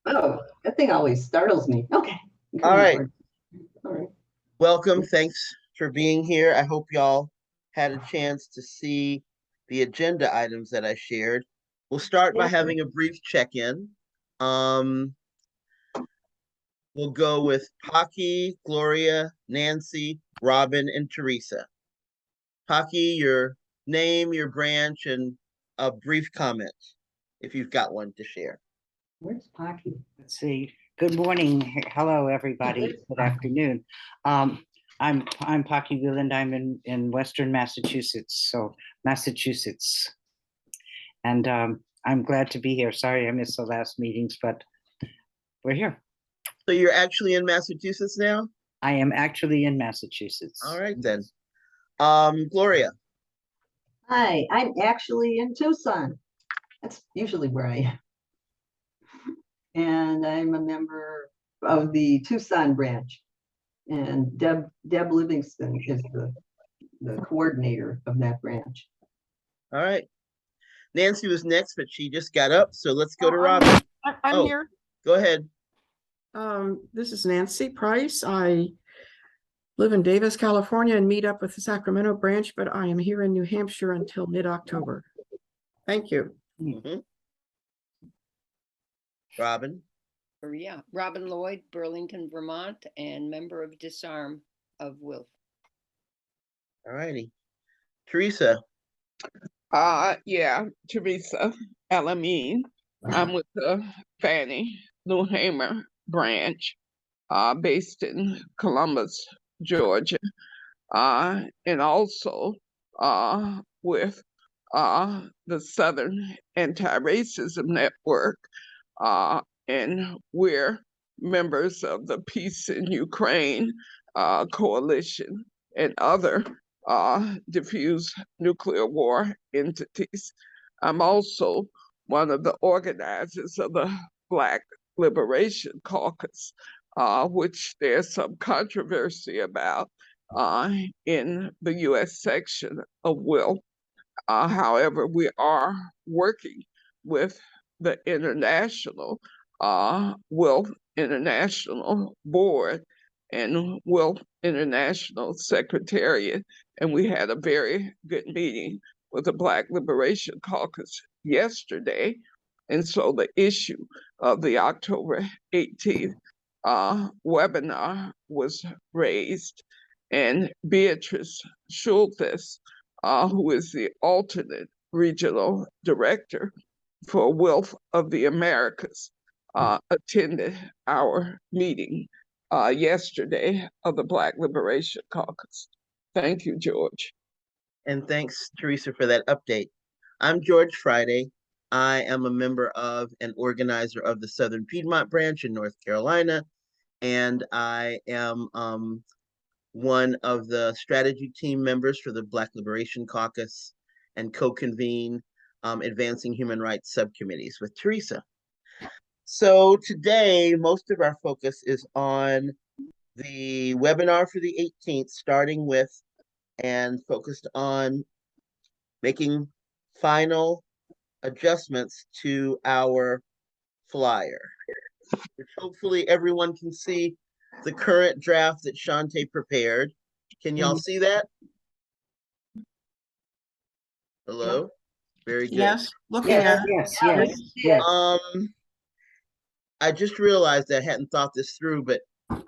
Oh, that thing always startles me. Okay, I'm All coming right. aboard. All right. Welcome. Thanks for being here. I hope y'all had a chance to see the agenda items that I shared. We'll start by having a brief check-in. Um, we'll go with Pocky, Gloria, Nancy, Robin, and Teresa. Pocky, your name, your branch, and a brief comment if you've got one to share. Where's Pocky? Let's see. Good morning. Hello, everybody. Good afternoon. I'm Pocky Wieland. I'm in Western Massachusetts, Massachusetts. And I'm glad to be here. Sorry I missed the last meetings, but we're here. So you're actually in Massachusetts now? I am actually in Massachusetts. All right then. Gloria. Hi, I'm actually in Tucson. That's usually where I am. And I'm a member of the Tucson branch. And Deb Livingston is the coordinator of that branch. All right. Nancy was next, but she just got up. So let's go to Oh, Robin. I'm here. Go ahead. This is Nancy Price. I live in Davis, California, and meet up with the Sacramento branch, but I am here in New Hampshire until mid-October. Thank you. Mhm. Robin. Yeah, Robin Lloyd, Burlington, Vermont, and member of Disarm of Wilf. All righty. Teresa. Yeah, Teresa Alameen. I'm with the Fannie New Hamer branch, based in Columbus, Georgia, and also with the Southern Anti-Racism Network, and we're members of the Peace in Ukraine coalition and other diffuse nuclear war entities. I'm also one of the organizers of the Black Liberation Caucus, which there's some controversy about in the U.S. section of WIL. However, we are working with the international WIL International Board and WIL International Secretariat, and we had a very good meeting with the Black Liberation Caucus yesterday. And so the issue of the October 18th webinar was raised, and Beatrice Schultes, who is the alternate regional director for Wealth of the Americas, attended our meeting yesterday of the Black Liberation Caucus. Thank you, George. And thanks, Teresa, for that update. I'm George Friday. I am a member of and organizer of the Southern Piedmont branch in North Carolina, and I am one of the strategy team members for the Black Liberation Caucus and co-convene advancing human rights subcommittees with Teresa. So today, most of our focus is on the webinar for the 18th, starting with and focused on making final adjustments to our flyer, which hopefully everyone can see the current draft that Shante prepared. Can y'all see that? Hello? Very good. Yes, looking Yes, at it. yes. I just realized I hadn't thought this through, but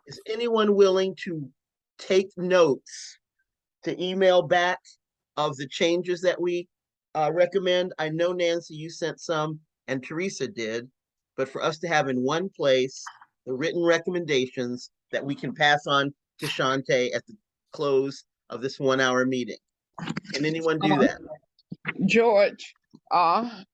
is anyone willing to take notes to email back of the changes that we recommend? I know, Nancy, you sent some and Teresa did, but for us to have in one place the written recommendations that we can pass on to Shante at the close of this 1 hour meeting. Can anyone do that? George,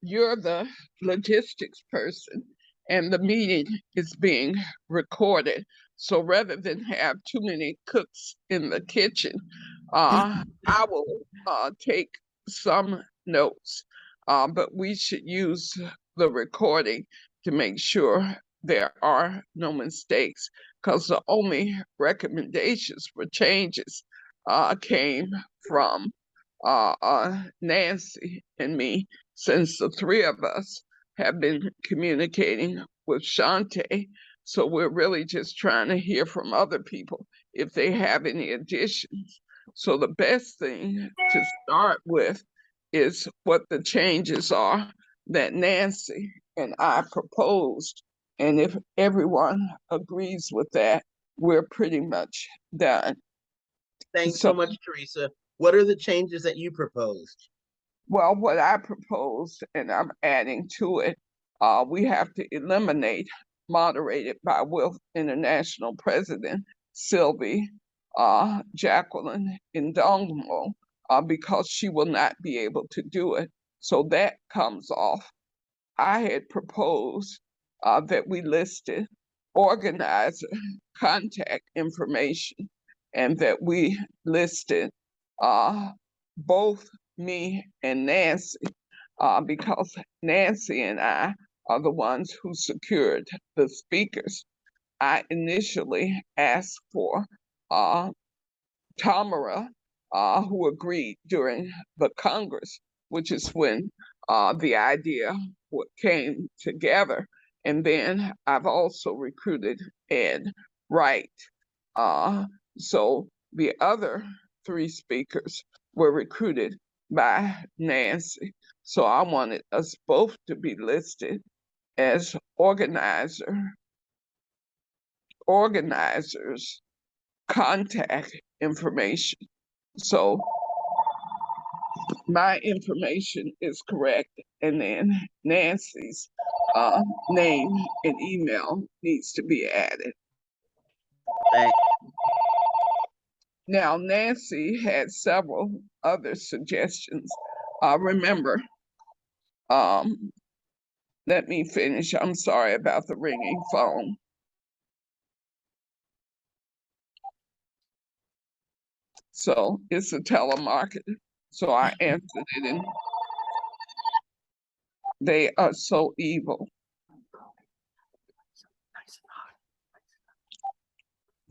you're the logistics person, and the meeting is being recorded. So rather than have too many cooks in the kitchen, I will take some notes, but we should use the recording to make sure there are no mistakes, because the only recommendations for changes came from Nancy and me, since the three of us have been communicating with Shante. So we're really just trying to hear from other people if they have any additions. So the best thing to start with is what the changes are that Nancy and I proposed. And if everyone agrees with that, we're pretty much done. Thanks So so much, Teresa. What are the changes that you proposed? well, what I proposed, and I'm adding to it, we have to eliminate moderated by Wilf International President Sylvie Jacqueline Ndongmo because she will not be able to do it. So that comes off. I had proposed that we listed organizer contact information and that we listed both me and Nancy because Nancy and I are the ones who secured the speakers. I initially asked for Tamara, who agreed during the Congress, which is when the idea came together. And then I've also recruited Ed Wright. So the other 3 speakers were recruited by Nancy. So I wanted us both to be listed as organizers contact information. So my information is correct, and then Nancy's name and email needs to be added. Thanks. Now, Nancy had several other suggestions. Remember, let me finish. I'm sorry about the ringing phone. So it's a telemarketer. So I answered it, and they are so evil.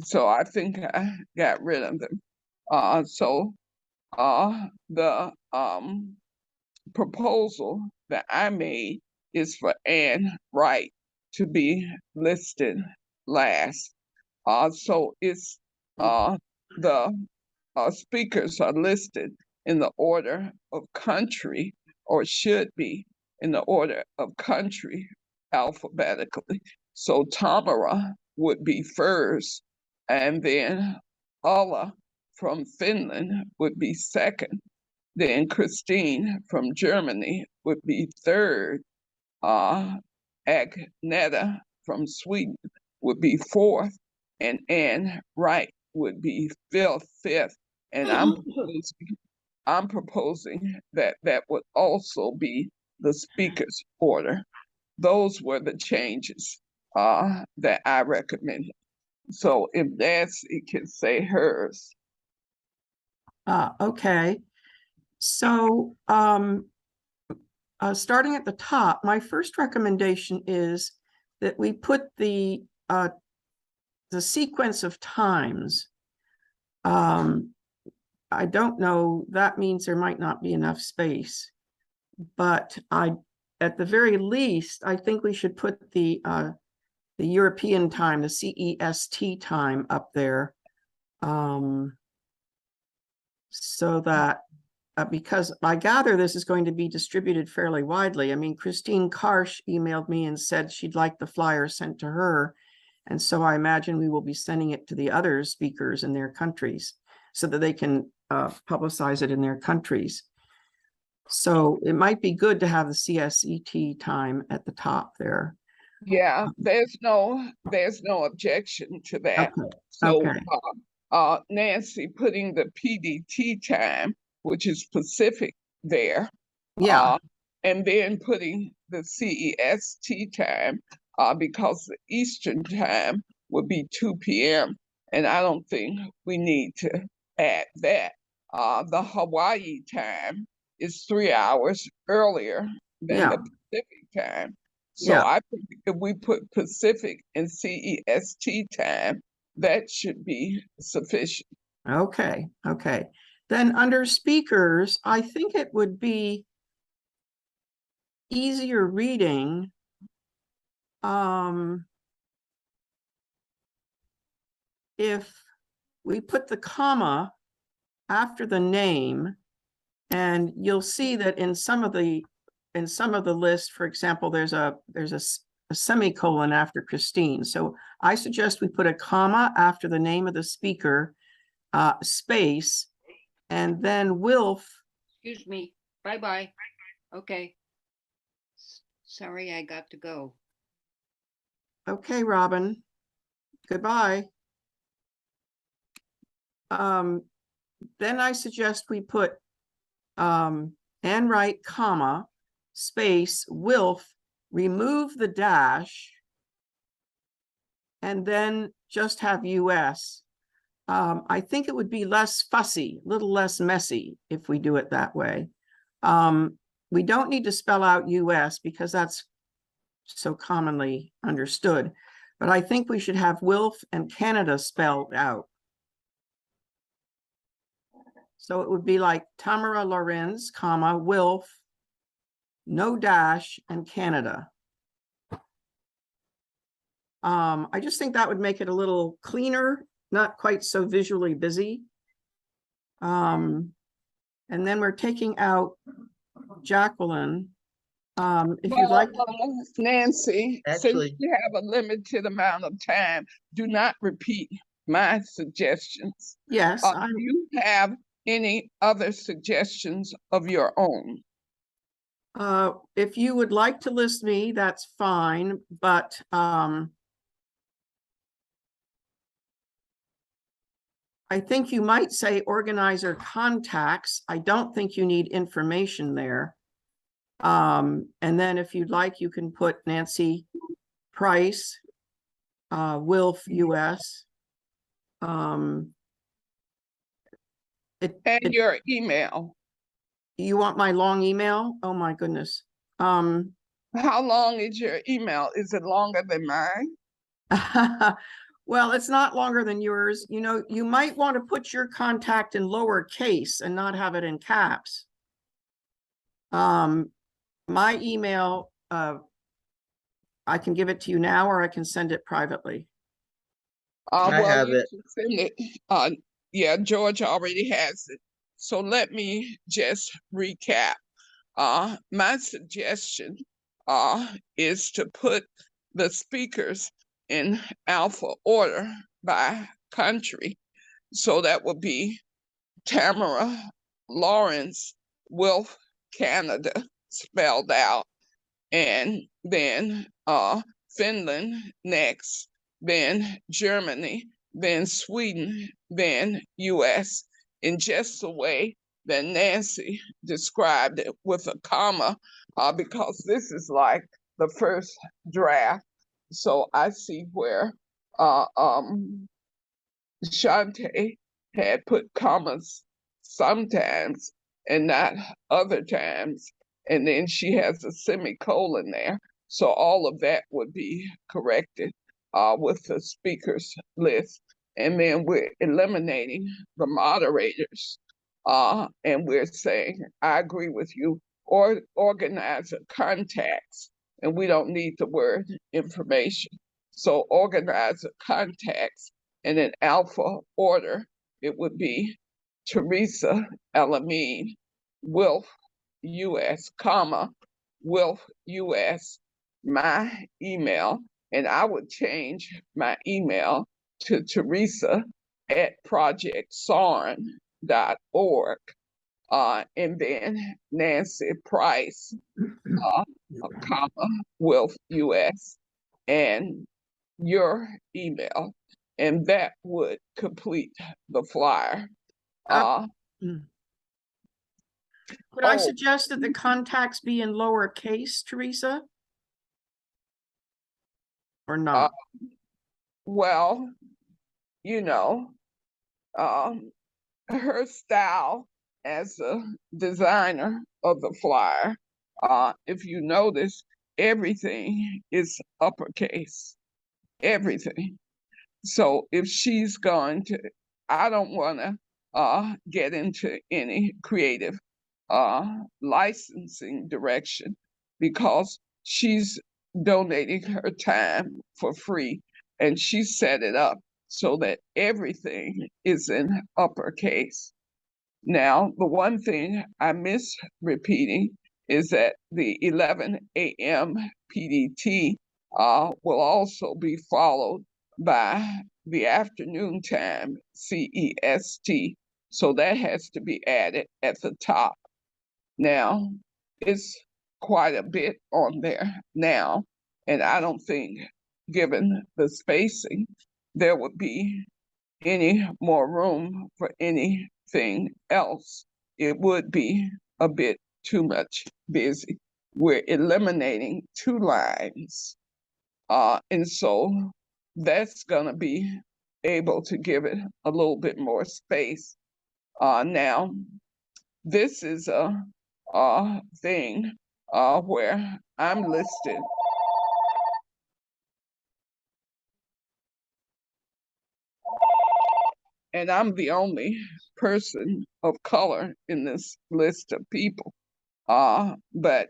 So I think I got rid of them. The proposal that I made is for Ann Wright to be listed last. So it's the speakers are listed in the order of country, or should be in the order of country alphabetically. So Tamara would be first, and then Ulla from Finland would be second. Then Christine from Germany would be third. Agneta from Sweden would be fourth, and Ann Wright would be fifth. And I'm proposing that that would also be the speaker's order. Those were the changes that I recommended. So if Nancy can say hers. Okay. So, starting at the top, my first recommendation is that we put the sequence of times. I don't know, that means there might not be enough space, but at the very least, I think we should put the European time, the CEST time up there. So that because I gather this is going to be distributed fairly widely. I mean, Christine Karsh emailed me and said she'd like the flyer sent to her. And so I imagine we will be sending it to the other speakers in their countries so that they can publicize it in their countries. So it might be good to have the CSET time at the top there. Yeah, there's no objection to that. Okay. So Okay. Nancy putting the PDT time, which is Pacific there. Yeah. And then putting the CEST time because the Eastern time would be 2 p.m. And I don't think we need to add that. The Hawaii time is 3 hours earlier than the Pacific time. So I think if we put Pacific and CEST time, that should be sufficient. Okay. Okay. Then under speakers, I think it would be easier reading, if we put the comma after the name, and you'll see that in some of the list, for example, there's a semicolon after Christine. So I suggest we put a comma after the name of the speaker, space, and then Wilf. Excuse me. Bye-bye. Okay. Sorry, I got to go. Okay, Robin. Goodbye. Then I suggest we put Ann Wright, comma, space, Wilf, remove the dash, and then just have US. I think it would be less fussy, a little less messy if we do it that way. We don't need to spell out US because that's so commonly understood, but I think we should have Wilf and Canada spelled out. So it would be like Tamara Lorenz, comma, Wilf, no dash, and Canada. I just think that would make it a little cleaner, not quite so visually busy. And then we're taking out Jacqueline. If you'd like. Nancy, Actually- since we have a limited amount of time, do not repeat my suggestions. Yes, Do you have any other suggestions of your own? if you would like to list me, that's fine, but I think you might say organizer contacts. I don't think you need information there. And then if you'd like, you can put Nancy Price, Wilf US. And your email. You want my long email? Oh my goodness. How long is your email? Is it longer than mine? Well, it's not longer than yours. You know, you might want to put your contact in lowercase and not have it in caps. My email, I can give it to you now, or I can send it privately. I Well, have you it. can send it. Yeah, George already has it. So let me just recap. My suggestion is to put the speakers in alpha order by country. So that would be Tamara Lawrence, Wilf, Canada, spelled out, and then Finland next, then Germany, then Sweden, then US, in just the way that Nancy described it, with a comma, because this is like the first draft. So I see where Shante had put commas sometimes and not other times, and then she has a semicolon there. So all of that would be corrected with the speakers list. And then we're eliminating the moderators. And we're saying, I agree with you, or organizer contacts, and we don't need the word information. So organizer contacts in an alpha order, it would be Teresa Elamine, Wilf US, comma, Wilf US, my email, and I would change my email to teresa@projectsarn.org, and then Nancy Price, comma, Wilf US, and your email, and that would complete the flyer. Could I suggest that the contacts be in lowercase, Teresa? Or not? Well, you know, her style as a designer of the flyer, if you notice, everything is uppercase, everything. So if she's going to, I don't want to get into any creative licensing direction, because she's donating her time for free, and she set it up so that everything is in uppercase. Now, the one thing I miss repeating is that the 11 a.m. PDT will also be followed by the afternoon time CEST. So that has to be added at the top. Now, it's quite a bit on there now, and I don't think, given the spacing, there would be any more room for anything else. It would be a bit too much busy. We're eliminating 2 lines. And so that's gonna be able to give it a little bit more space. Now, this is a thing where I'm listed. And I'm the only person of color in this list of people. But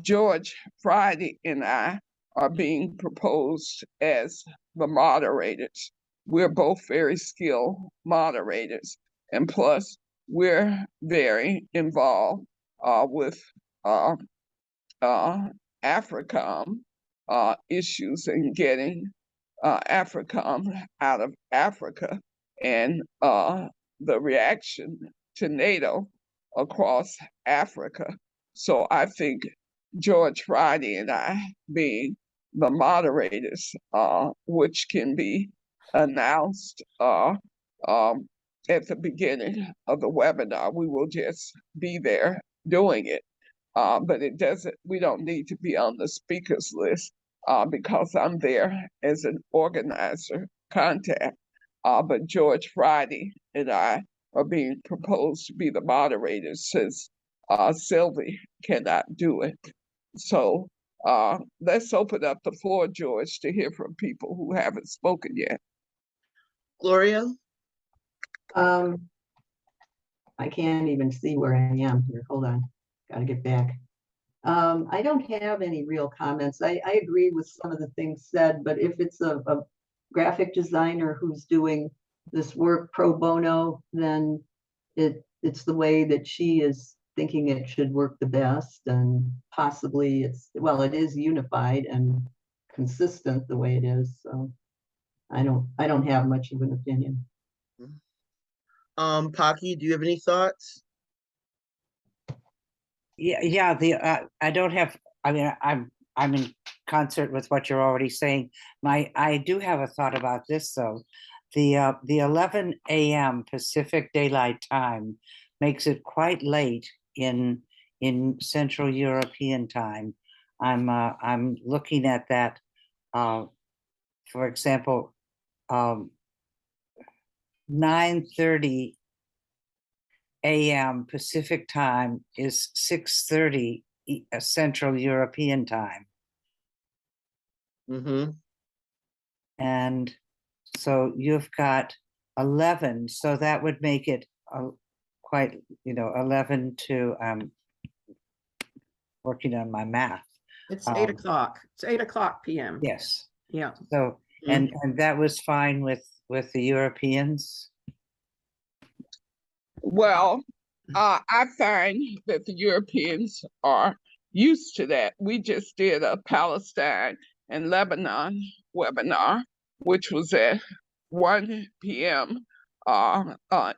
George Friday and I are being proposed as the moderators. We're both very skilled moderators. And plus, we're very involved with AFRICOM issues and getting AFRICOM out of Africa and the reaction to NATO across Africa. So I think George Friday and I being the moderators, which can be announced at the beginning of the webinar, we will just be there doing it. But it doesn't, we don't need to be on the speakers list because I'm there as an organizer contact. But George Friday and I are being proposed to be the moderators since Sylvie cannot do it. So let's open up the floor, George, to hear from people who haven't spoken yet. Gloria? I can't even see where I am here. Hold on, gotta get back. I don't have any real comments. I agree with some of the things said, but if it's a graphic designer who's doing this work pro bono, then it's the way that she is thinking it should work the best, and possibly it is unified and consistent the way it is. So I don't have much of an opinion. Pocky, do you have any thoughts? Yeah. I don't have. I mean, I'm in concert with what you're already saying. I do have a thought about this though. The 11 a.m. Pacific Daylight Time makes it quite late in Central European time. I'm looking at that. For example, 9:30 a.m. Pacific time is 6:30 Central European time. Mm-hmm. And so you've got 11, so that would make it quite, 11 to, working on my math. It's 8 o'clock. It's 8 o'clock PM. Yes. Yeah. So, and that was fine with the Europeans? Well, I find that the Europeans are used to that. We just did a Palestine and Lebanon webinar, which was at 1 p.m.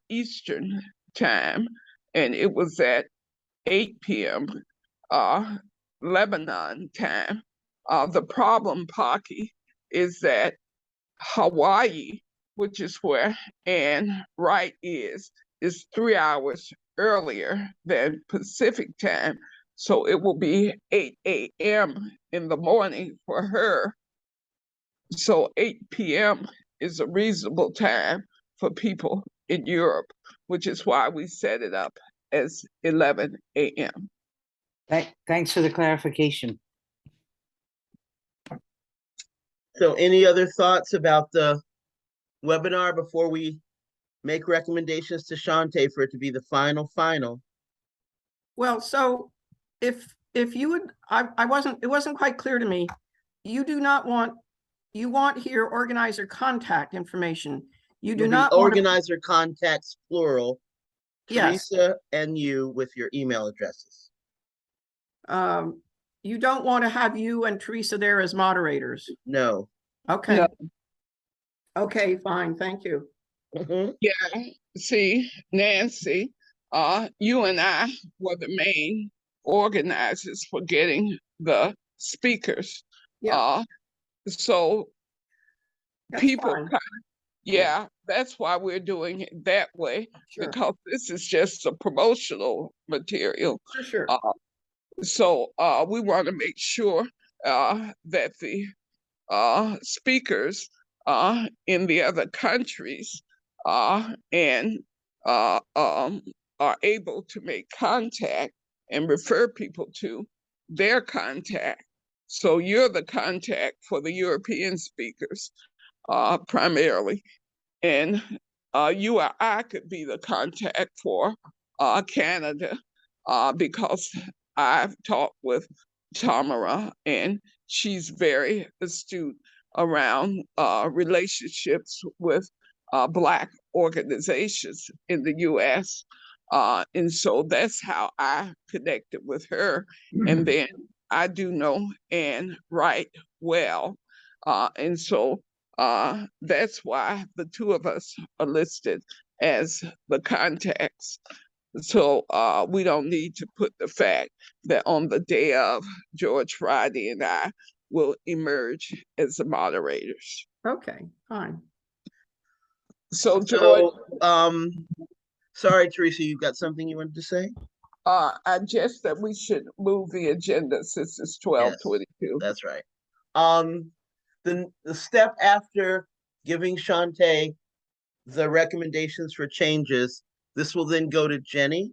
Eastern time, and it was at 8 p.m. Lebanon time. The problem, Pocky, is that Hawaii, which is where Ann Wright is 3 hours earlier than Pacific time. So it will be 8 a.m. in the morning for her. So 8 p.m. is a reasonable time for people in Europe, which is why we set it up as 11 a.m. Thanks for the clarification. So any other thoughts about the webinar before we make recommendations to Shante for it to be the final? Well, so if if you would, it wasn't quite clear to me. You do not want, you want here organizer contact information. You do You'll be not want, organizer contacts plural, yes, Teresa and you with your email addresses. you don't want to have you and Teresa there as moderators. No. Okay. No. Okay, fine, thank you. Mhm. Yeah, see, Nancy, you and I were the main organizers for getting the speakers. Yeah. So That's people, fine. yeah, that's why we're doing it that way, Sure, because this is just a promotional material. sure. So we want to make sure that the speakers in the other countries and are able to make contact and refer people to their contact. So you're the contact for the European speakers primarily, and you or I could be the contact for Canada because I've talked with Tamara and she's very astute around relationships with Black organizations in the US. And so that's how I connected with her. And then I do know Anne Wright well. And so that's why the two of us are listed as the contacts. So we don't need to put the fact that on the day of, George Friday and I will emerge as the moderators. Okay, fine. So George, So, sorry, Teresa, you've got something you wanted to say? I just that we should move the agenda since it's 12:22. That's right. The step after giving Shantae the recommendations for changes, this will then go to Jenny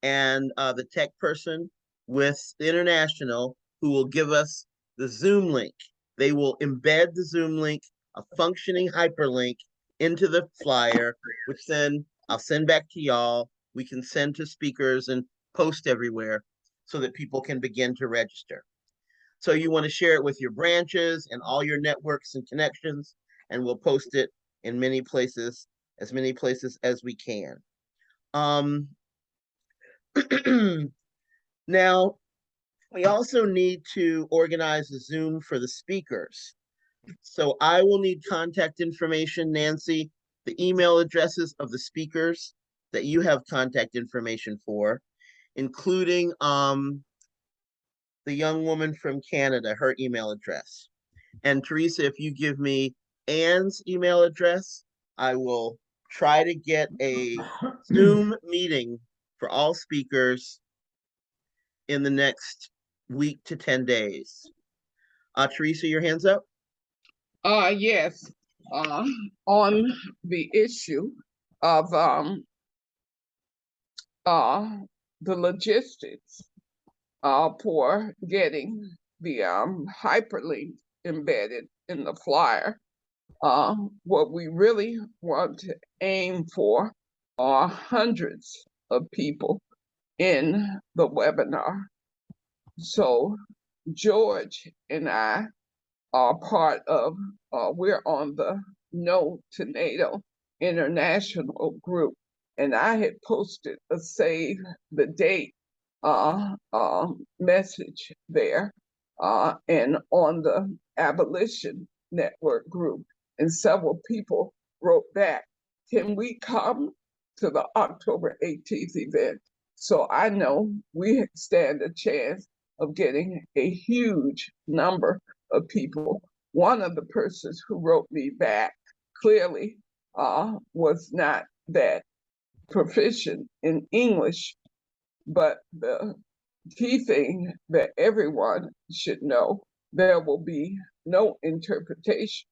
and the tech person with International, who will give us the Zoom link. They will embed the Zoom link, a functioning hyperlink, into the flyer, which then I'll send back to y'all. We can send to speakers and post everywhere so that people can begin to register. So you want to share it with your branches and all your networks and connections, and we'll post it in many places as we can. Now, we also need to organize a Zoom for the speakers. So I will need contact information, Nancy, the email addresses of the speakers that you have contact information for, including the young woman from Canada, her email address. And Teresa, if you give me Anne's email address, I will try to get a Zoom meeting for all speakers in the next week to 10 days. Teresa, your hands up? Yes, on the issue of the logistics for getting the hyperlink embedded in the flyer. What we really want to aim for are hundreds of people in the webinar. So George and I are part of, we're on the No to NATO international group. And I had posted a save the date message there and on the Abolition Network group. And several people wrote back, can we come to the October 18th event? So I know we stand a chance of getting a huge number of people. One of the persons who wrote me back clearly was not that proficient in English, but the key thing that everyone should know, there will be no interpretation.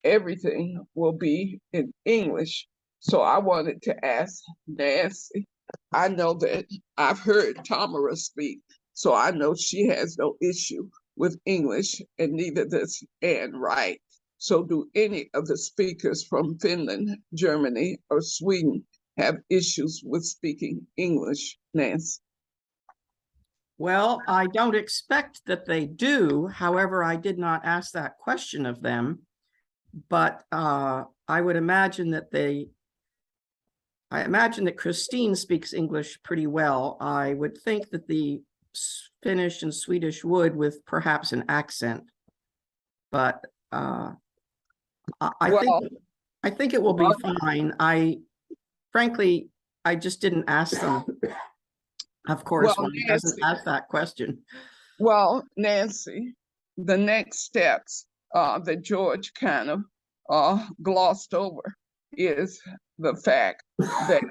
Everything will be in English. So I wanted to ask Nancy. I know that I've heard Tamara speak, so I know she has no issue with English, and neither does Anne Wright. So do any of the speakers from Finland, Germany, or Sweden have issues with speaking English, Nancy? Well, I don't expect that they do. However, I did not ask that question of them. But I would imagine that I imagine that Christine speaks English pretty well. I would think that the Finnish and Swedish would, with perhaps an accent. But I think it will be fine. Frankly, I just didn't ask them. Of course, Well, one doesn't ask that question. Well, Nancy, the next steps that George kind of glossed over is the fact that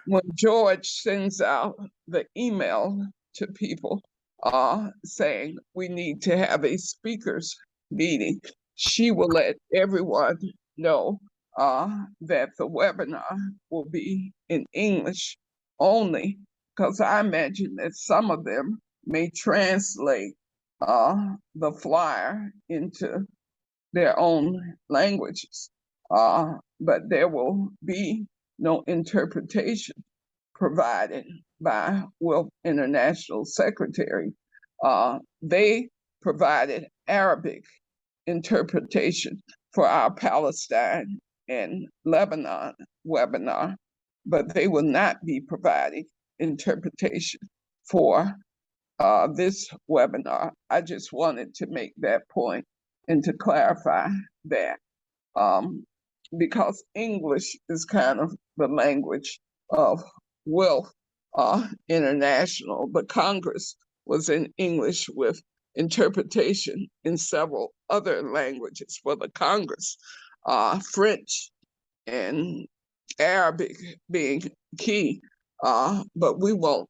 when George sends out the email to people saying we need to have a speakers meeting, she will let everyone know that the webinar will be in English only, because I imagine that some of them may translate the flyer into their own languages, but there will be no interpretation provided by Wilf International Secretary. They provided Arabic interpretation for our Palestine and Lebanon webinar, but they will not be providing interpretation for this webinar. I just wanted to make that point and to clarify that, because English is kind of the language of Wilf International, but Congress was in English with interpretation in several other languages for the Congress, French and Arabic being key, but we won't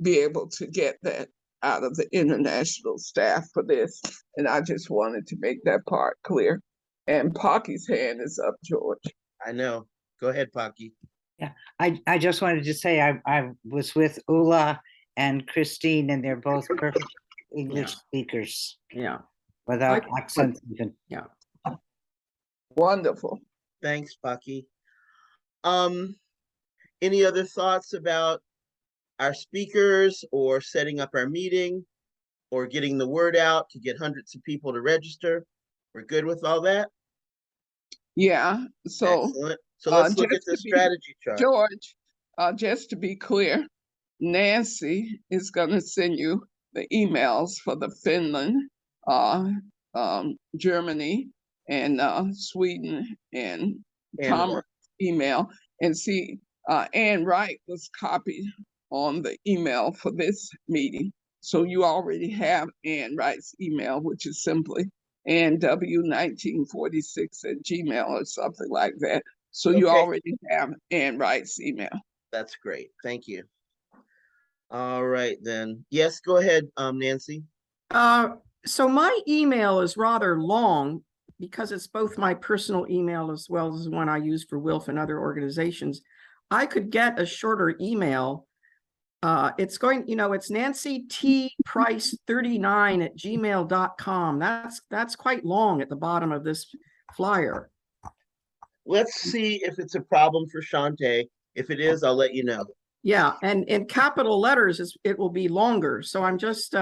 be able to get that out of the international staff for this. And I just wanted to make that part clear. And Pocky's hand is up, George. I know. Go ahead, Pocky. Yeah, I just wanted to say I was with Ula and Christine, and they're both perfect English speakers Yeah. without accents even. Yeah. Wonderful. Thanks, Pocky. Any other thoughts about our speakers or setting up our meeting or getting the word out to get hundreds of people to register? We're good with all that? Yeah, so excellent. So let's look at just the to be- strategy chart. George, just to be clear, Nancy is gonna send you the emails for the Finland, Germany, and Sweden, and Tom email. And see, Ann Wright was copied on the email for this meeting. So you already have Ann Wright's email, which is simply AnnW1946@gmail or something like that. So you Okay. already have Ann Wright's email. That's great. Thank you. All right, then. Yes, go ahead, Nancy. So my email is rather long because it's both my personal email as well as one I use for Wilf and other organizations. I could get a shorter email. It's going, it's Nancy T Price 39@gmail.com. That's quite long at the bottom of this flyer. Let's see if it's a problem for Shantae. If it is, I'll let you know. Yeah, and in capital letters, it will be longer. So I'm just,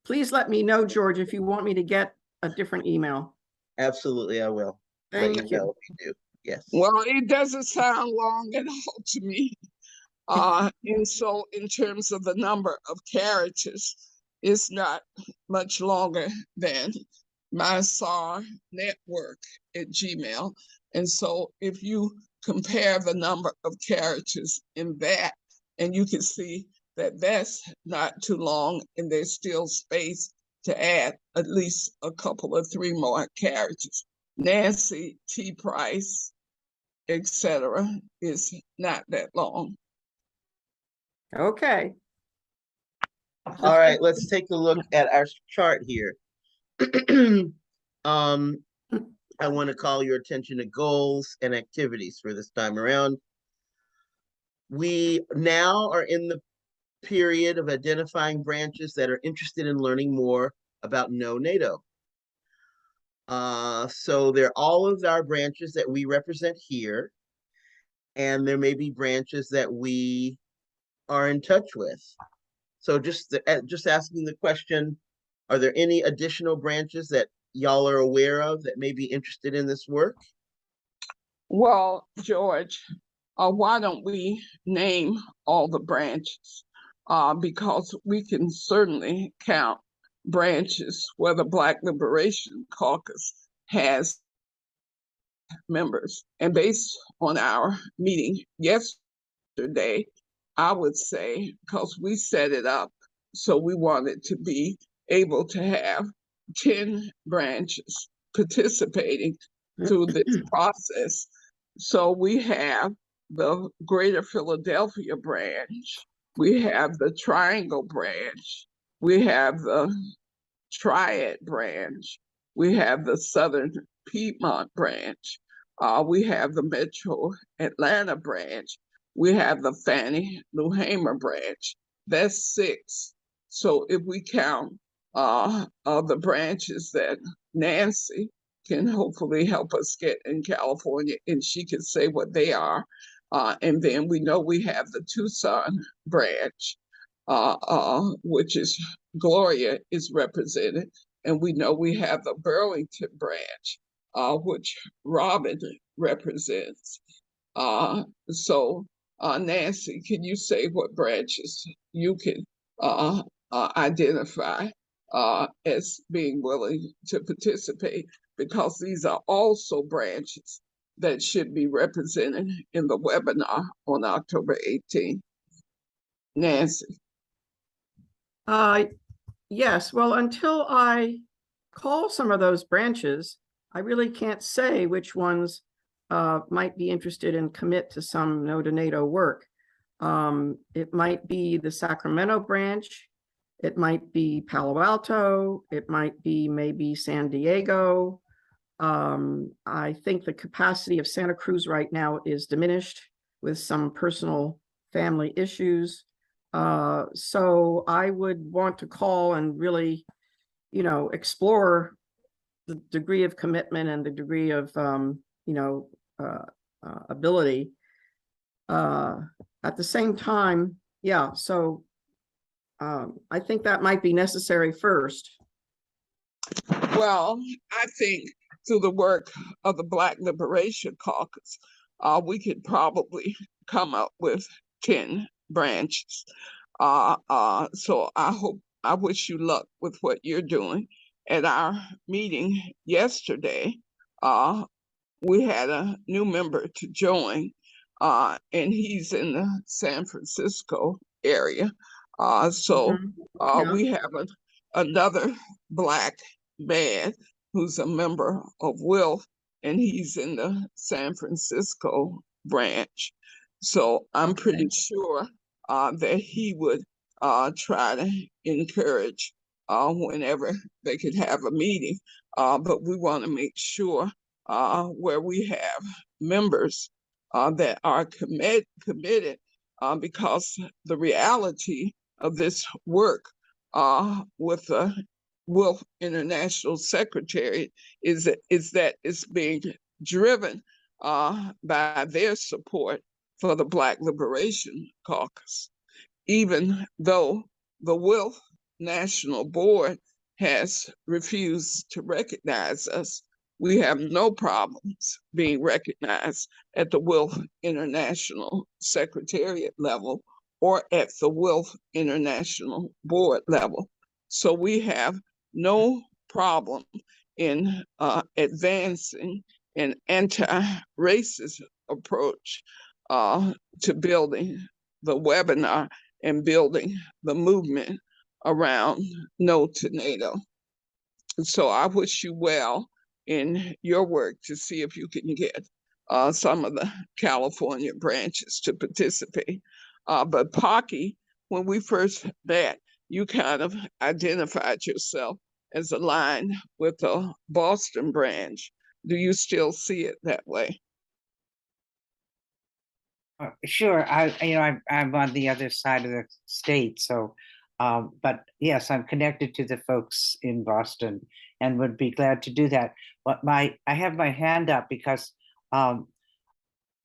please let me know, George, if you want me to get a different email. Absolutely, I will. Thank Let you. know if you do. Yes. Well, it doesn't sound long at all to me. And so in terms of the number of characters, it's not much longer than my SAR network at Gmail. And so if you compare the number of characters in that, and you can see that that's not too long, and there's still space to add at least a couple of 3 more characters. Nancy T. Price, etc., is not that long. Okay. All right, let's take a look at our chart here. I want to call your attention to goals and activities for this time around. We now are in the period of identifying branches that are interested in learning more about NATO. So there are all of our branches that we represent here, and there may be branches that we are in touch with. So just asking the question, are there any additional branches that y'all are aware of that may be interested in this work? Well, George, why don't we name all the branches? Because we can certainly count branches where the Black Liberation Caucus has members. And based on our meeting yesterday, I would say, because we set it up, so we wanted to be able to have 10 branches participating through this process. So we have the Greater Philadelphia branch, we have the Triangle branch, we have the Triad branch, we have the Southern Piedmont branch, we have the Metro Atlanta branch, we have the Fannie Lou Hamer branch. That's 6. So if we count the branches that Nancy can hopefully help us get in California, and she can say what they are. And then we know we have the Tucson branch, which is Gloria is represented. And we know we have the Burlington branch, which Robin represents. So Nancy, can you say what branches you can identify as being willing to participate? Because these are also branches that should be represented in the webinar on October 18th. Nancy. Yes, well, until I call some of those branches, I really can't say which ones might be interested in commit to some No to NATO work. It might be the Sacramento branch, it might be Palo Alto, it might be maybe San Diego. I think the capacity of Santa Cruz right now is diminished with some personal family issues. So I would want to call and really, explore the degree of commitment and the degree of, ability. At the same time, yeah, so I think that might be necessary first. Well, I think through the work of the Black Liberation Caucus, we could probably come up with 10 branches. So I wish you luck with what you're doing. At our meeting yesterday, we had a new member to join, and he's in the San Francisco area. So Yeah. we have another Black man who's a member of WILF, and he's in the San Francisco branch. So I'm pretty sure that he would try to encourage whenever they could have a meeting. But we want to make sure where we have members that are committed, because the reality of this work with the WILF International Secretary is that it's being driven by their support for the Black Liberation Caucus, even though the WILF National Board has refused to recognize us. We have no problems being recognized at the WILF International Secretariat level or at the WILF International Board level. So we have no problem in advancing an anti-racist approach to building the webinar and building the movement around No to NATO. So I wish you well in your work to see if you can get some of the California branches to participate. But Pocky, when we first met, you kind of identified yourself as aligned with the Boston branch. Do you still see it that way? Sure, I'm on the other side of the state, so, but yes, I'm connected to the folks in Boston and would be glad to do that. But I have my hand up because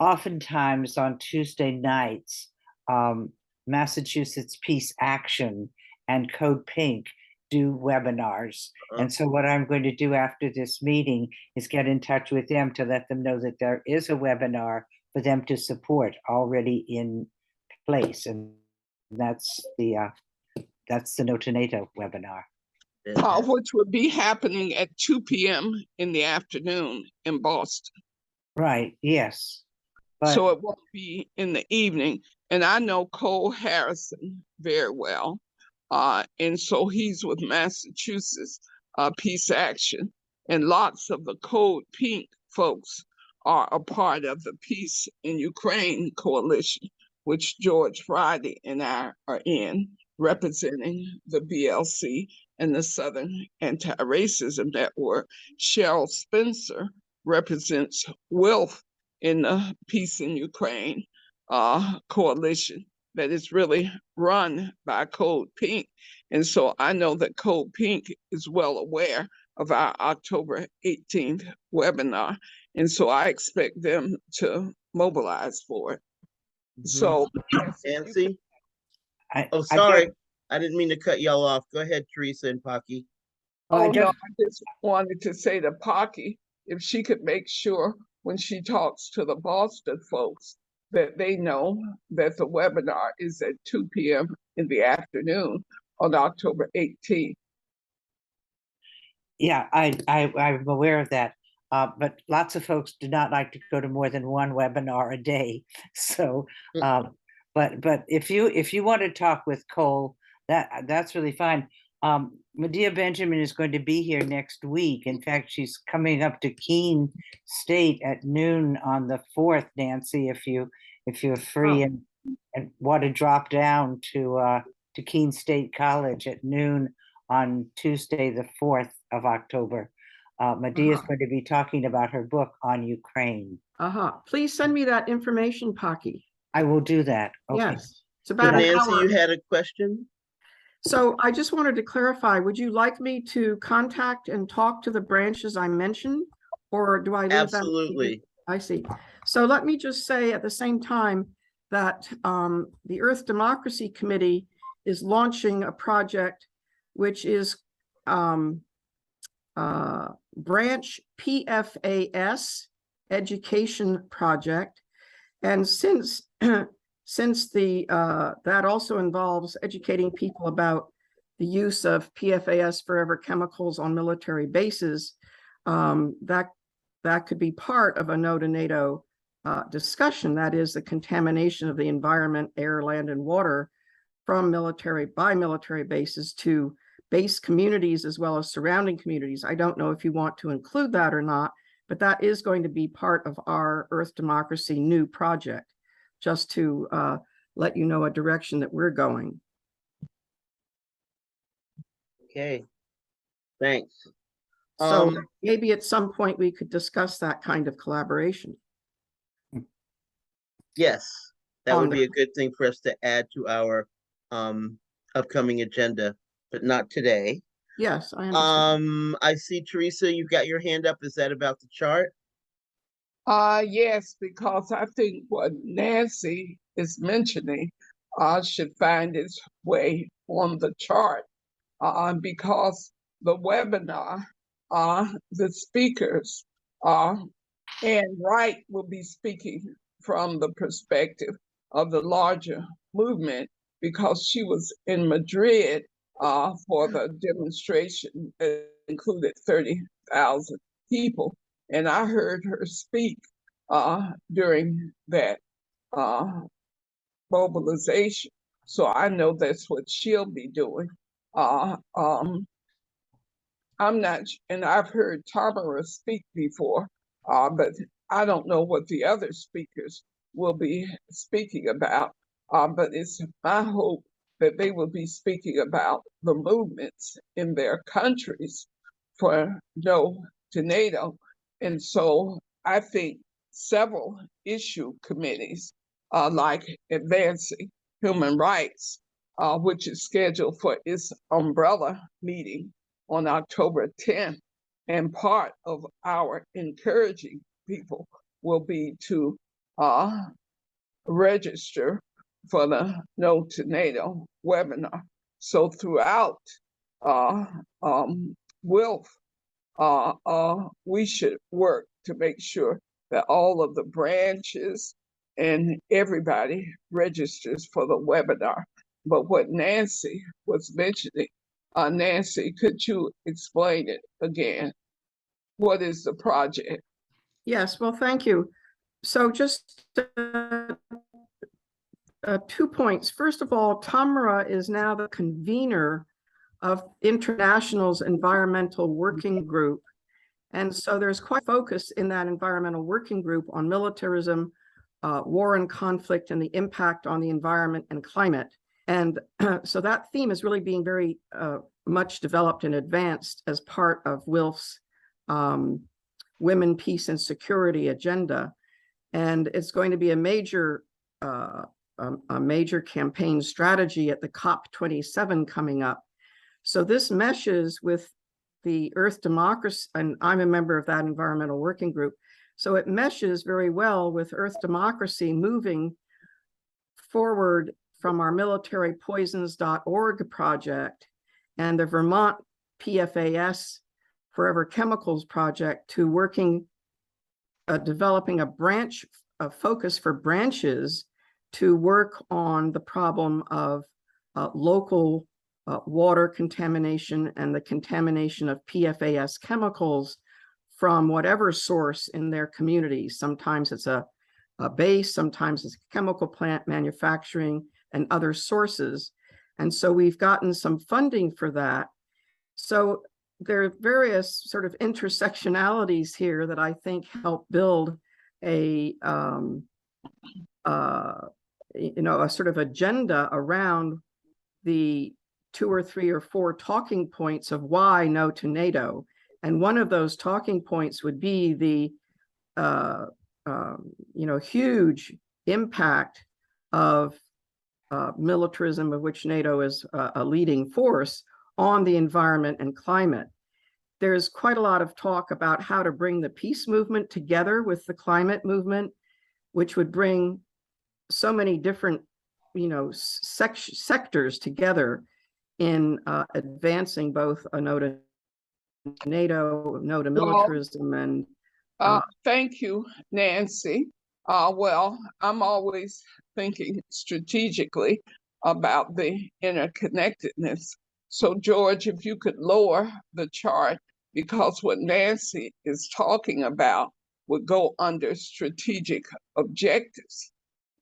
oftentimes on Tuesday nights, Massachusetts Peace Action and Code Pink do webinars. And so what I'm going to do after this meeting is get in touch with them to let them know that there is a webinar for them to support already in place. And that's the No to NATO webinar. Which would be happening at 2 p.m. in the afternoon in Boston. Right, yes. So it won't be in the evening. And I know Cole Harrison very well. And so he's with Massachusetts Peace Action. And lots of the Code Pink folks are a part of the Peace in Ukraine Coalition, which George Friday and I are in, representing the BLC and the Southern Anti-Racism Network. Cheryl Spencer represents WILF in the Peace in Ukraine coalition that is really run by Code Pink. And so I know that Code Pink is well aware of our October 18th webinar. And so I expect them to mobilize for it. So Nancy? I Sorry. I didn't mean to cut y'all off. Go ahead, Teresa and Pocky. Oh, no, I just wanted to say to Pocky, if she could make sure when she talks to the Boston folks that they know that the webinar is at 2 p.m. in the afternoon on October 18th. Yeah, I'm aware of that. But lots of folks do not like to go to more than one webinar a day. So, but if you want to talk with Cole, that's really fine. Medea Benjamin is going to be here next week. In fact, she's coming up to Keene State at noon on the 4th, Nancy, if you're free and want to drop down to Keene State College at noon on Tuesday, the 4th of October. Medea is going to be talking about her book on Ukraine. Please send me that information, Pocky. I will do that. Okay. Yes. It's about Nancy, an hour. you had a question? So I just wanted to clarify, would you like me to contact and talk to the branches I mentioned? Or do I leave that? Absolutely. I see. So let me just say at the same time that the Earth Democracy Committee is launching a project which is branch PFAS education project. And since that also involves educating people about the use of PFAS forever chemicals on military bases, that could be part of a No to NATO discussion. That is the contamination of the environment, air, land, and water from by military bases to base communities as well as surrounding communities. I don't know if you want to include that or not, but that is going to be part of our Earth Democracy new project, just to let you know a direction that we're going. Okay, thanks. So maybe at some point we could discuss that kind of collaboration. Yes, that would be a good thing for us to add to our upcoming agenda, but not today. Yes, I understand. I see, Teresa, you've got your hand up. Is that about the chart? Yes, because I think what Nancy is mentioning should find its way on the chart because the webinar, the speakers, Ann Wright will be speaking from the perspective of the larger movement because she was in Madrid for the demonstration that included 30,000 people. And I heard her speak during that mobilization. So I know that's what she'll be doing. I'm not, and I've heard Tamara speak before, but I don't know what the other speakers will be speaking about. But it's my hope that they will be speaking about the movements in their countries for No to NATO. And so I think several issue committees, like Advancing Human Rights, which is scheduled for its umbrella meeting on October 10th, and part of our encouraging people will be to register for the No to NATO webinar. So throughout WILF, we should work to make sure that all of the branches and everybody registers for the webinar. But what Nancy was mentioning, Nancy, could you explain it again? What is the project? Yes, well, thank you. So just 2 points. First of all, Tamara is now the convener of International's Environmental Working Group. And so there's quite focus in that environmental working group on militarism, war and conflict, and the impact on the environment and climate. And so that theme is really being very much developed and advanced as part of WILF's Women, Peace, and Security agenda. And it's going to be a major campaign strategy at the COP27 coming up. So this meshes with the Earth Democracy, and I'm a member of that environmental working group. So it meshes very well with Earth Democracy moving forward from our militarypoisons.org project and the Vermont PFAS Forever Chemicals project to working, developing a focus for branches to work on the problem of local water contamination and the contamination of PFAS chemicals from whatever source in their community. Sometimes it's a base, sometimes it's a chemical plant, manufacturing, and other sources. And so we've gotten some funding for that. So there are various sort of intersectionalities here that I think help build a a sort of agenda around the 2 or 3 or 4 talking points of why no to NATO. And one of those talking points would be the huge impact of militarism, of which NATO is a leading force, on the environment and climate. There's quite a lot of talk about how to bring the peace movement together with the climate movement, which would bring so many different sectors together in advancing both a no to NATO, no to militarism, and thank you, Nancy. Well, I'm always thinking strategically about the interconnectedness. So George, if you could lower the chart, because what Nancy is talking about would go under strategic objectives.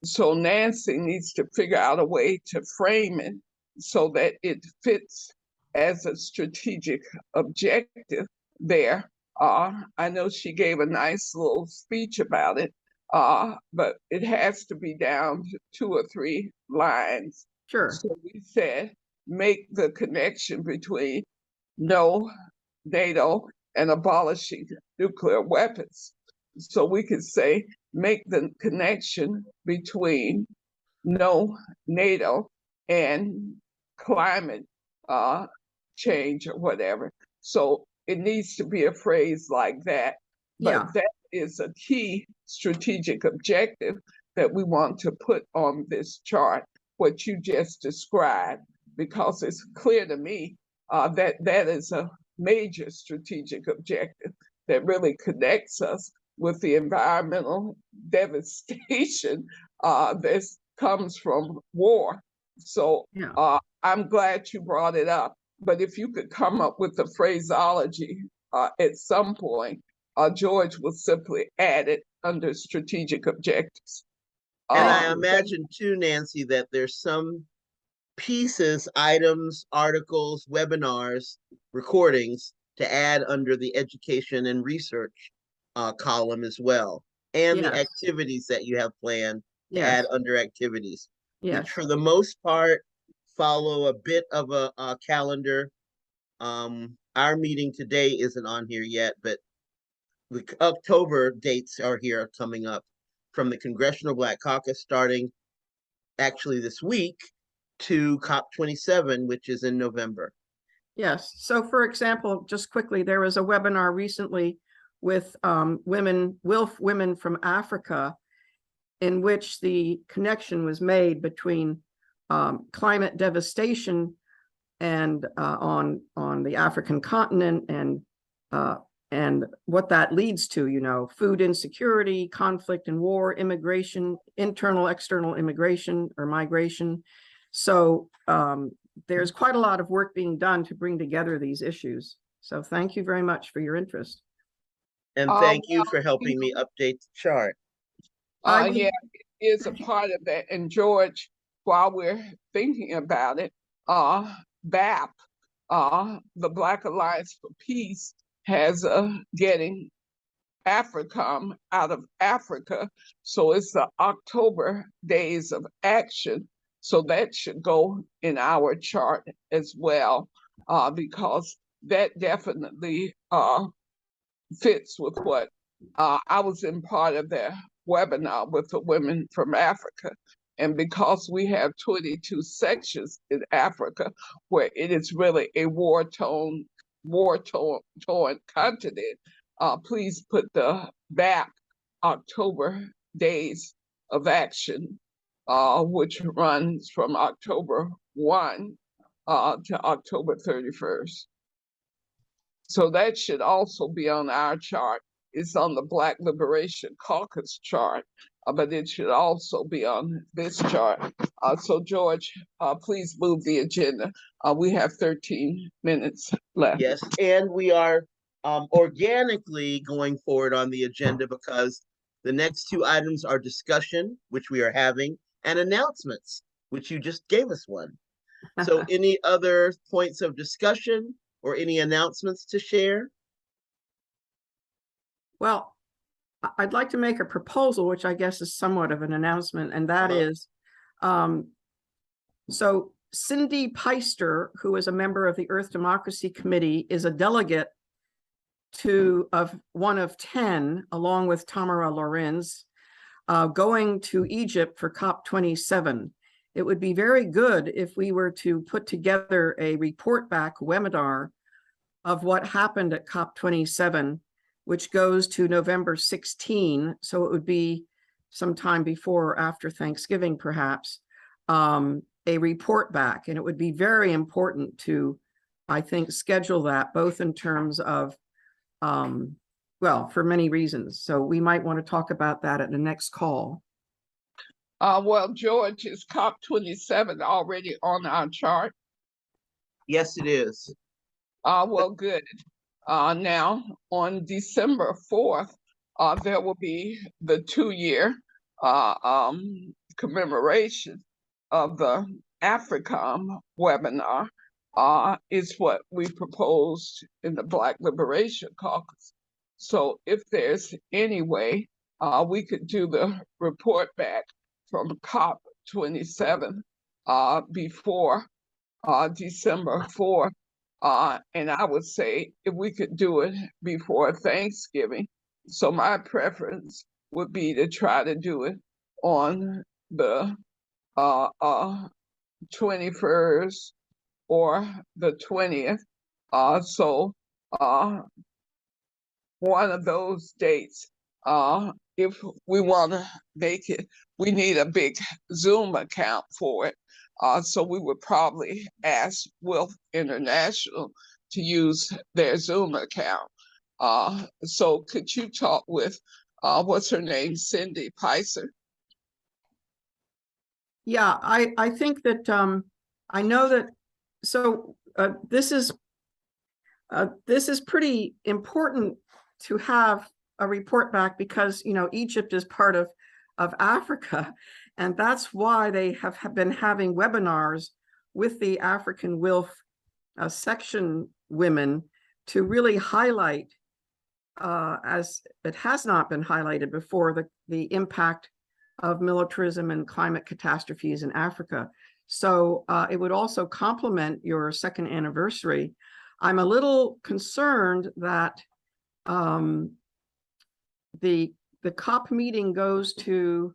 So Nancy needs to figure out a way to frame it so that it fits as a strategic objective there. I know she gave a nice little speech about it, but it has to be down to 2 or 3 lines. sure. So we said, make the connection between no NATO and abolishing nuclear weapons. So we could say, make the connection between no NATO and climate change or whatever. So it needs to be a phrase like that. But Yeah. that is a key strategic objective that we want to put on this chart, what you just described, because it's clear to me that that is a major strategic objective that really connects us with the environmental devastation that comes from war. So Yeah. I'm glad you brought it up. But if you could come up with the phraseology at some point, George will simply add it under strategic objectives. And I imagine too, Nancy, that there's some pieces, items, articles, webinars, recordings to add under the education and research column as well. And the Yes. activities that you have planned to Yes. add under activities, Yes. which for the most part follow a bit of a calendar. Our meeting today isn't on here yet, but the October dates are here coming up from the Congressional Black Caucus starting actually this week to COP27, which is in November. Yes. So for example, just quickly, there was a webinar recently with WILF women from Africa. in which the connection was made between climate devastation and on the African continent and what that leads to, you know, food insecurity, conflict and war, immigration, internal, external immigration or migration. So there's quite a lot of work being done to bring together these issues. So thank you very much for your interest. And thank you for helping me update the chart. Yeah, it is a part of that. And George, while we're thinking about it, BAP, the Black Alliance for Peace, has getting AFRICOM out of Africa. So it's the October Days of Action. So that should go in our chart as well, because that definitely fits with what I was in part of their webinar with the women from Africa. And because we have 22 sections in Africa, where it is really a war-torn continent, please put the back October Days of Action, which runs from October 1 to October 31st. So that should also be on our chart. It's on the Black Liberation Caucus chart, but it should also be on this chart. So George, please move the agenda. We have 13 minutes left. Yes, and we are organically going forward on the agenda because the next two items are discussion, which we are having, and announcements, which you just gave us one. So any other points of discussion or any announcements to share? Well, I'd like to make a proposal, which I guess is somewhat of an announcement, and that is, so Cindy Peister, who is a member of the Earth Democracy Committee, is a delegate of one of 10, along with Tamara Lorenz, going to Egypt for COP27. It would be very good if we were to put together a report back webinar of what happened at COP27, which goes to November 16. So it would be sometime before or after Thanksgiving, perhaps, a report back. And it would be very important to, I think, schedule that both in terms of, well, for many reasons. So we might want to talk about that at the next call. Well, George, is COP27 already on our chart? Yes, it is. Well, good. Now, on December 4th, there will be the 2-year commemoration of the AFRICOM webinar, is what we proposed in the Black Liberation Caucus. So if there's any way we could do the report back from COP27 before December 4th, and I would say if we could do it before Thanksgiving. So my preference would be to try to do it on the 21st or the 20th. So one of those dates, if we want to make it, we need a big Zoom account for it. So we would probably ask Wilf International to use their Zoom account. So could you talk with, what's her name, Cindy Peister? Yeah, I think that I know that. So this is pretty important to have a report back because, you know, Egypt is part of Africa, and that's why they have been having webinars with the African WILF section women to really highlight, as it has not been highlighted before, the impact of militarism and climate catastrophes in Africa. So it would also complement your second anniversary. I'm a little concerned that the COP meeting goes to,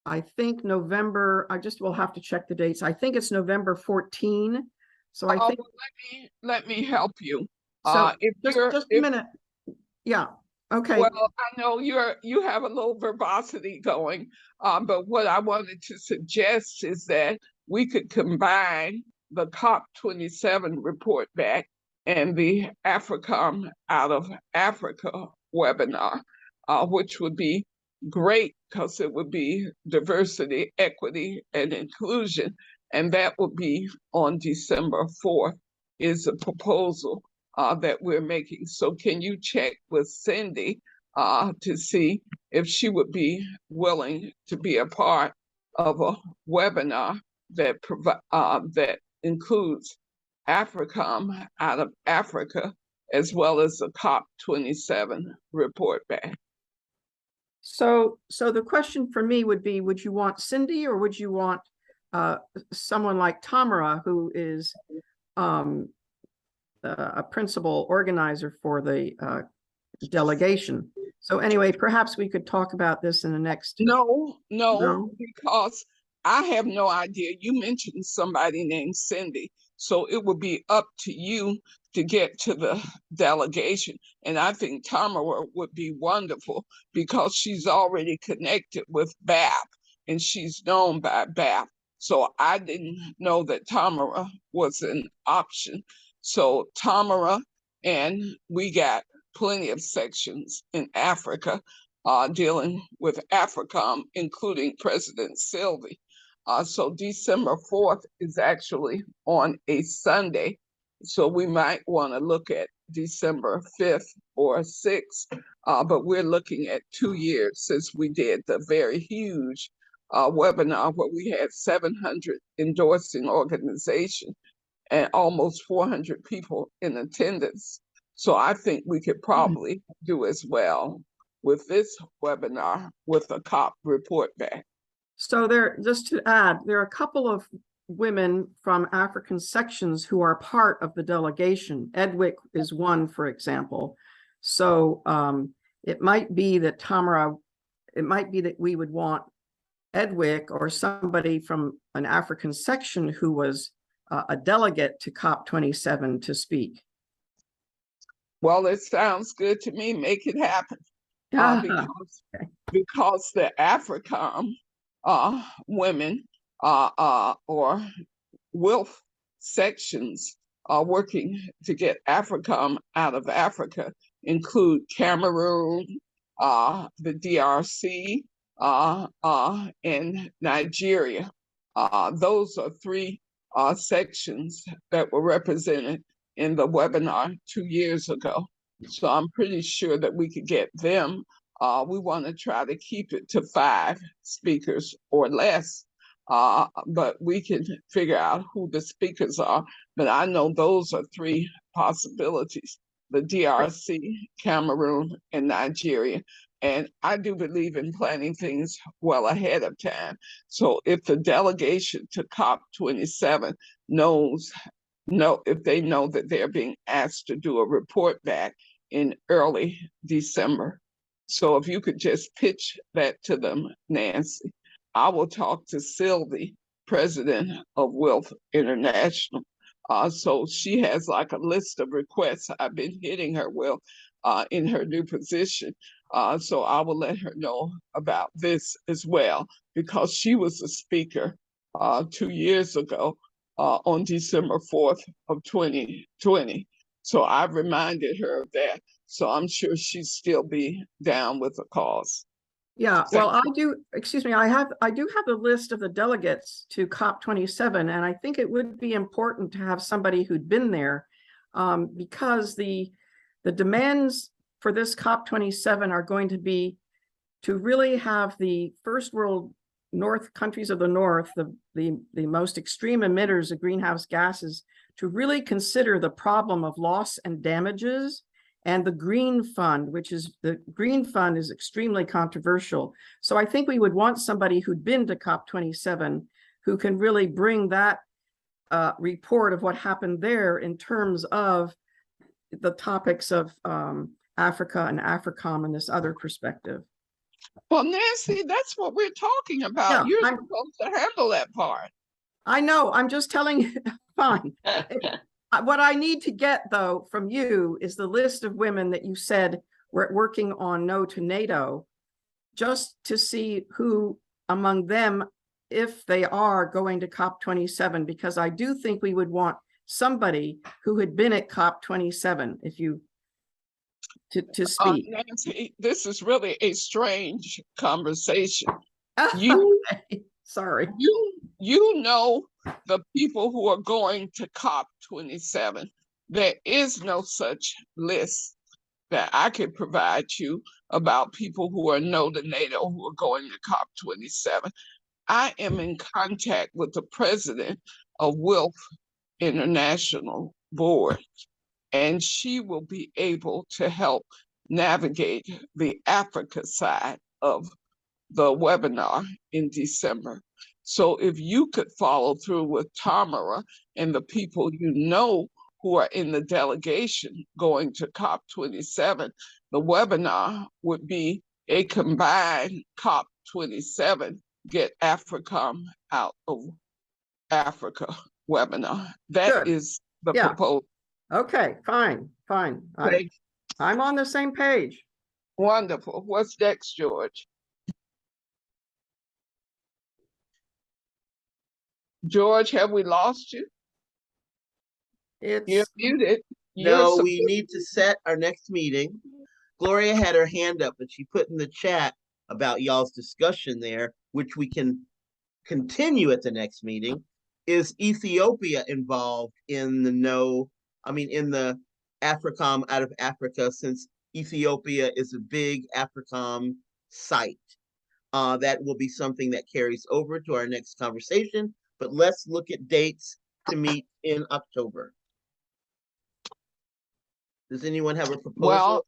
I think, November. I just will have to check the dates. I think it's November 14. So I think. Let me help you. So If just you're, a minute. Yeah. Okay, Well, I know you have a little verbosity going, but what I wanted to suggest is that we could combine the COP27 report back and the AFRICOM out of Africa webinar, which would be great because it would be diversity, equity, and inclusion, and that would be on December 4th is a proposal that we're making. So can you check with Cindy to see if she would be willing to be a part of a webinar that that includes AFRICOM out of Africa, as well as the COP27 report back. so the question for me would be, would you want Cindy or would you want someone like Tamara, who is a principal organizer for the delegation? So anyway, perhaps we could talk about this in the next. No, No? because I have no idea. You mentioned somebody named Cindy, so it would be up to you to get to the delegation. And I think Tamara would be wonderful because she's already connected with BAP and she's known by BAP. So I didn't know that Tamara was an option. So Tamara, and we got plenty of sections in Africa dealing with AFRICOM, including President Sylvie. So December 4th is actually on a Sunday. So we might want to look at December 5th or 6th, but we're looking at 2 years since we did the very huge webinar where we had 700 endorsing organizations and almost 400 people in attendance. So I think we could probably do as well with this webinar with a COP report back. So there, just to add, there are a couple of women from African sections who are part of the delegation. Edwick is one, for example. So it might be that Tamara, it might be that we would want Edwick or somebody from an African section who was a delegate to COP27 to speak. Well, it sounds good to me. Make it happen. Because the AFRICOM women or WILF sections are working to get AFRICOM out of Africa include Cameroon, the DRC, and Nigeria. Those are 3 sections that were represented in the webinar 2 years ago. So I'm pretty sure that we could get them. We want to try to keep it to 5 speakers or less, but we can figure out who the speakers are. But I know those are 3 possibilities: the DRC, Cameroon, and Nigeria. And I do believe in planning things well ahead of time. So if the delegation to COP27 if they know that they're being asked to do a report back in early December. So if you could just pitch that to them, Nancy, I will talk to Sylvie, president of WILF International. So she has like a list of requests I've been hitting her with in her new position. So I will let her know about this as well, because she was a speaker 2 years ago on December 4th of 2020. So I've reminded her of that. So I'm sure she'd still be down with the cause. Yeah, well, I do have a list of the delegates to COP27, and I think it would be important to have somebody who'd been there, because the demands for this COP27 are going to be to really have the first world countries of the North, the most extreme emitters of greenhouse gases, to really consider the problem of loss and damages. And the Green Fund, the Green Fund is extremely controversial. So I think we would want somebody who'd been to COP27 who can really bring that report of what happened there in terms of the topics of Africa and AFRICOM and this other perspective. Well, Nancy, that's what we're talking about. Yeah, You're supposed to handle that part. I know, I'm just telling you, fine. What I need to get, though, from you is the list of women that you said we're working on No to NATO, just to see who among them, if they are going to COP27, because I do think we would want somebody who had been at COP27, if you to speak. Nancy, this is really a strange conversation. You Sorry. you know the people who are going to COP27. There is no such list that I could provide you about people who are no to NATO who are going to COP27. I am in contact with the president of WILF International Board, and she will be able to help navigate the Africa side of the webinar in December. So if you could follow through with Tamara and the people you know who are in the delegation going to COP27, the webinar would be a combined COP27 Get AFRICOM Out of Africa webinar. That Good. is the Yeah. proposal. Okay, fine. Okay, I'm on the same page. wonderful. What's next, George? George, have we lost you? You're It's muted. No, we need to set our next meeting. Gloria had her hand up, but she put in the chat about y'all's discussion there, which we can continue at the next meeting. Is Ethiopia involved in the in the AFRICOM out of Africa, since Ethiopia is a big AFRICOM site? That will be something that carries over to our next conversation, but let's look at dates to meet in October. Does anyone have a proposal?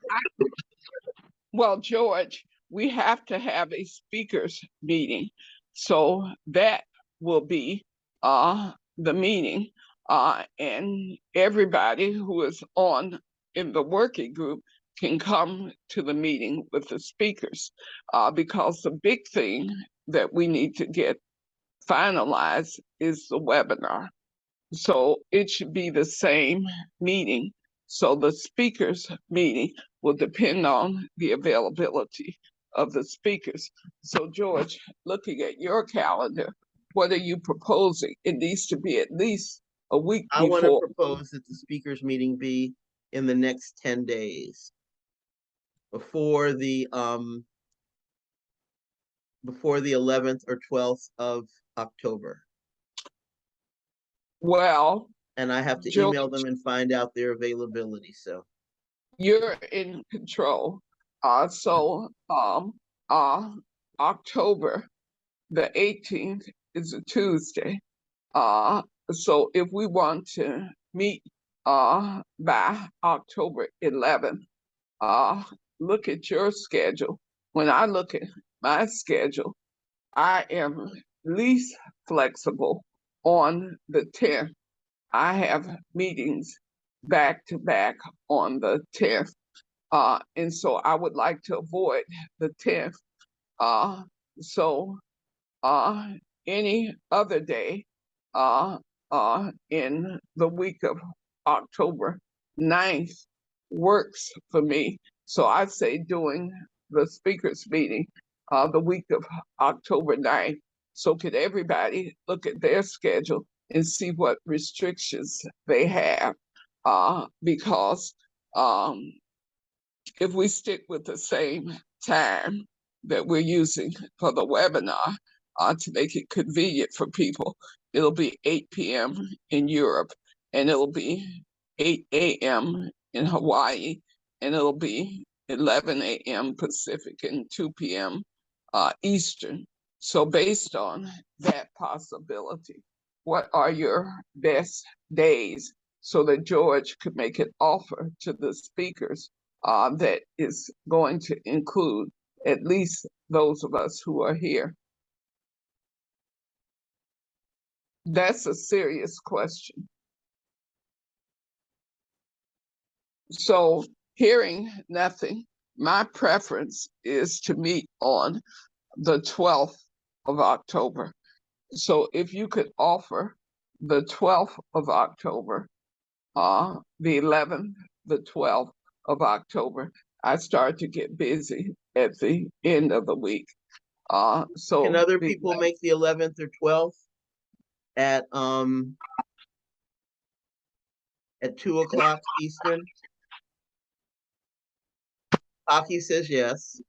Well, George, we have to have a speakers meeting. So that will be the meeting. And everybody who is on in the working group can come to the meeting with the speakers, because the big thing that we need to get finalized is the webinar. So it should be the same meeting. So the speakers meeting will depend on the availability of the speakers. So George, looking at your calendar, what are you proposing? It needs to be at least a week I want to before. propose that the speakers meeting be in the next 10 days before the 11th or 12th of October. Well, And I have to George, email them and find out their availability. So you're in control. So October the 18th is a Tuesday. So if we want to meet by October 11th, look at your schedule. When I look at my schedule, I am least flexible on the 10th. I have meetings back to back on the 10th. And so I would like to avoid the 10th. So any other day in the week of October 9th works for me. So I'd say doing the speakers meeting the week of October 9th. So could everybody look at their schedule and see what restrictions they have? Because if we stick with the same time that we're using for the webinar, to make it convenient for people, it'll be 8 p.m. in Europe, and it'll be 8 a.m. in Hawaii, and it'll be 11 a.m. Pacific and 2 p.m. Eastern. So based on that possibility, what are your best days so that George could make an offer to the speakers that is going to include at least those of us who are here? That's a serious question. So hearing nothing, my preference is to meet on the 12th of October. So if you could offer the 12th of October, the 11th, the 12th of October, I start to get busy at the end of the week. So Can other the people make the 11th or 12th at 2 o'clock Eastern? Hockey says yes.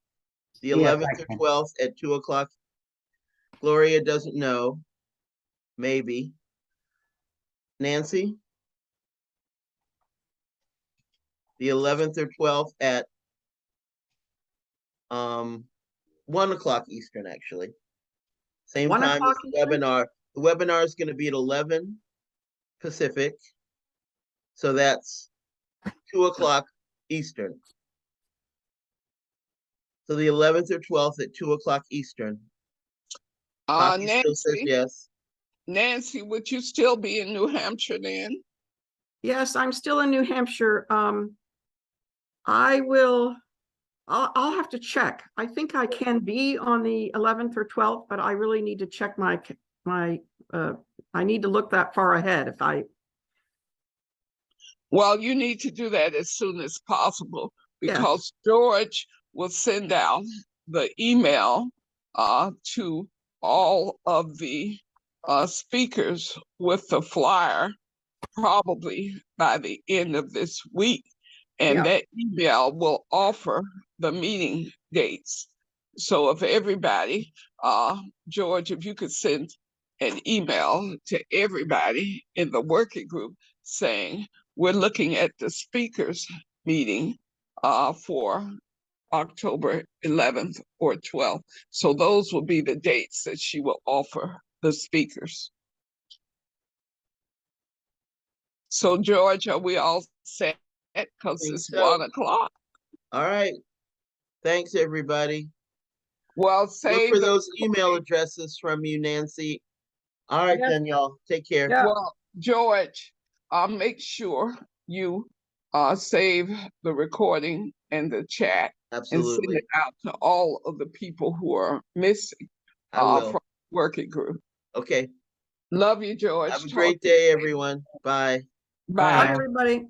The Yes, 11th I or can. 12th at 2 o'clock. Gloria doesn't know. Maybe. Nancy? The 11th or 12th at 1 o'clock Eastern, actually. Same 1 time as o'clock the Eastern? webinar. The webinar is going to be at 11 Pacific. So that's 2 o'clock Eastern. So the 11th or 12th at 2 o'clock Eastern. Hockey still says yes. Nancy, would you still be in New Hampshire then? Yes, I'm still in New Hampshire. I'll have to check. I think I can be on the 11th or 12th, but I really need to check I need to look that far ahead Well, you need to do that as soon as possible Yes. because George will send out the email to all of the speakers with the flyer probably by the end of this week. And Yeah. that email will offer the meeting dates. So if everybody, George, if you could send an email to everybody in the working group saying, we're looking at the speakers meeting for October 11th or 12th. So those will be the dates that she will offer the speakers. So George, are we all set? Because Think it's so. 1 o'clock. All right. Thanks, everybody. Well, Look save for the those email addresses from you, Nancy. All right, Yes. then, y'all. Take care. Yeah. Well, George, I'll make sure you save the recording and the chat and send Absolutely. it out to all of the people who are missing I will. from the working group. Okay. Love you, George. Have a Talk great to you day, later. everyone. Bye. Bye, Bye. everybody.